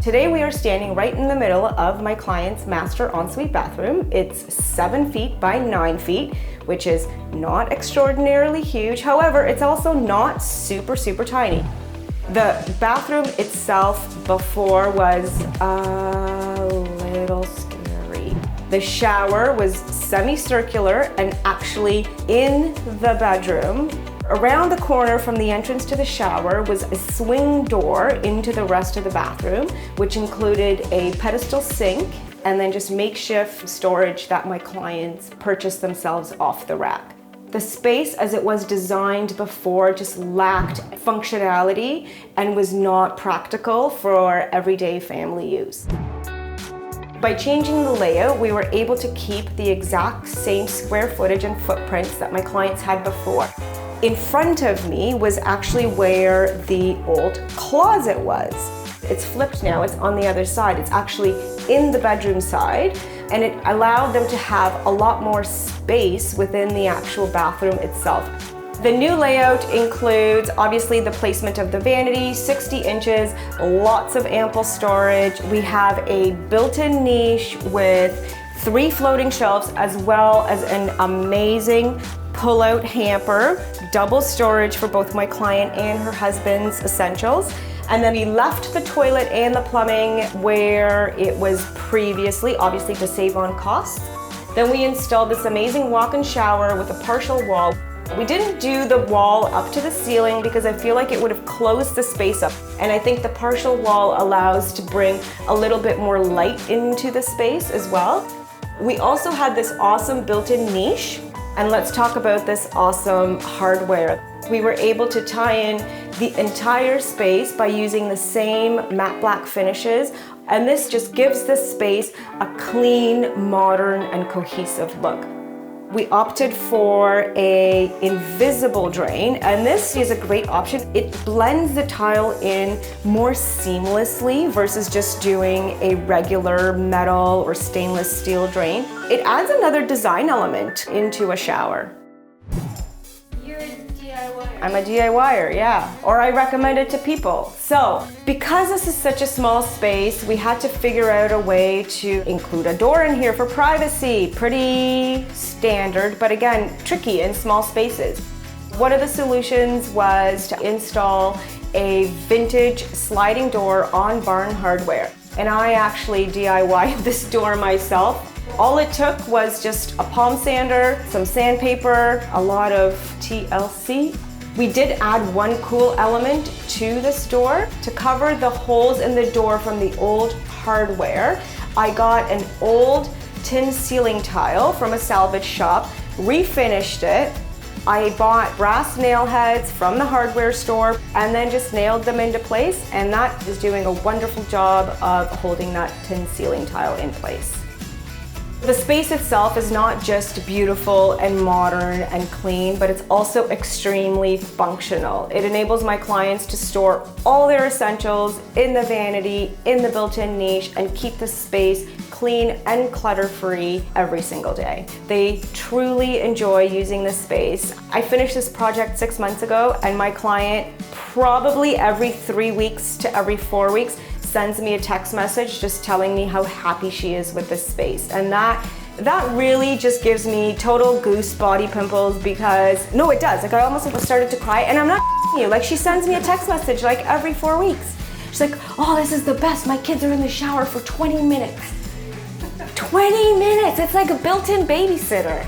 Today we are standing right in the middle of my client's master ensuite bathroom. It's 7 feet by 9 feet, which is not extraordinarily huge. However, it's also not super tiny. The bathroom itself before was a little scary. The shower was semicircular and actually in the bedroom. Around the corner from the entrance to the shower was a swing door into the rest of the bathroom, which included a pedestal sink and then just makeshift storage that my clients purchased themselves off the rack. The space as it was designed before just lacked functionality and was not practical for everyday family use. By changing the layout, we were able to keep the exact same square footage and footprints that my clients had before. In front of me was actually where the old closet was. It's flipped now, it's on the other side. It's actually in the bedroom side, and it allowed them to have a lot more space within the actual bathroom itself. The new layout includes obviously the placement of the vanity, 60 inches, lots of ample storage. We have a built-in niche with 3 floating shelves as well as an amazing pull-out hamper, double storage for both my client and her husband's essentials. And then we left the toilet and the plumbing where it was previously, obviously to save on costs. Then we installed this amazing walk-in shower with a partial wall. We didn't do the wall up to the ceiling because I feel like it would have closed the space up. And I think the partial wall allows to bring a little bit more light into the space as well. We also had this awesome built-in niche. And let's talk about this awesome hardware. We were able to tie in the entire space by using the same matte black finishes. And this just gives the space a clean, modern, and cohesive look. We opted for an invisible drain, and this is a great option. It blends the tile in more seamlessly versus just doing a regular metal or stainless steel drain. It adds another design element into a shower. You're a DIYer. I'm a DIYer, yeah, or I recommend it to people. So, because this is such a small space, we had to figure out a way to include a door in here for privacy. Pretty standard, but again, tricky in small spaces. One of the solutions was to install a vintage sliding door on Barn Hardware. And I actually DIY'd this door myself. All it took was just a palm sander, some sandpaper, a lot of TLC. We did add one cool element to this door. To cover the holes in the door from the old hardware, I got an old tin ceiling tile from a salvage shop, refinished it. I bought brass nail heads from the hardware store and then just nailed them into place, and that is doing a wonderful job of holding that tin ceiling tile in place. The space itself is not just beautiful and modern and clean, but it's also extremely functional. It enables my clients to store all their essentials in the vanity, in the built-in niche, and keep the space clean and clutter-free every single day. They truly enjoy using this space. I finished this project 6 months ago, and my client probably every 3 weeks to every 4 weeks sends me a text message just telling me how happy she is with this space. And that really just gives me total goose body pimples, because, no, it does. Like, I almost started to cry, and I'm not you. Like, she sends me a text message like every 4 weeks. She's like, oh, this is the best. My kids are in the shower for 20 minutes. 20 minutes, it's like a built-in babysitter.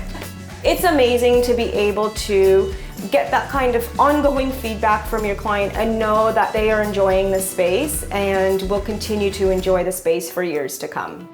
It's amazing to be able to get that kind of ongoing feedback from your client and know that they are enjoying the space and will continue to enjoy the space for years to come.